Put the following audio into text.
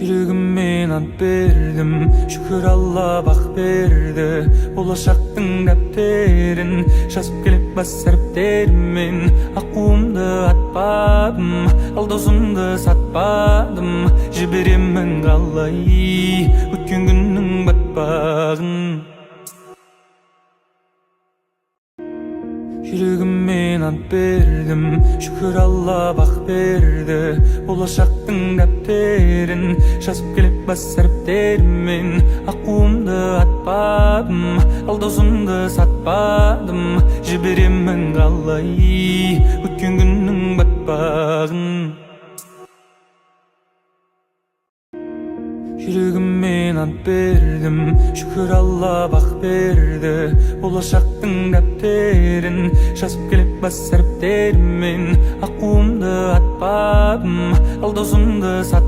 Жүрегіммен ант бердім, шүкір Алла бақ берді. Болашақтың дәптерін жазып келіп бас әріптермен. Аққуымды атпадым, ал досымды сатпадым. Жіберемін қалай өткен күннің батпағын. Жүрегіммен ант бердім, шүкір Алла бақ берді. Болашақтың дәптерін жазып келіп бас әріптермен. Аққуымды атпадым, ал досымды сатпадым. Жіберемін қалай өткен күннің батпағын. Жүрегіммен ант бердім, шүкір Алла бақ берді. Болашақтың дәптерін жазып келіп бас әріптермен. Аққуымды атпадым, ал досымды сатпадым.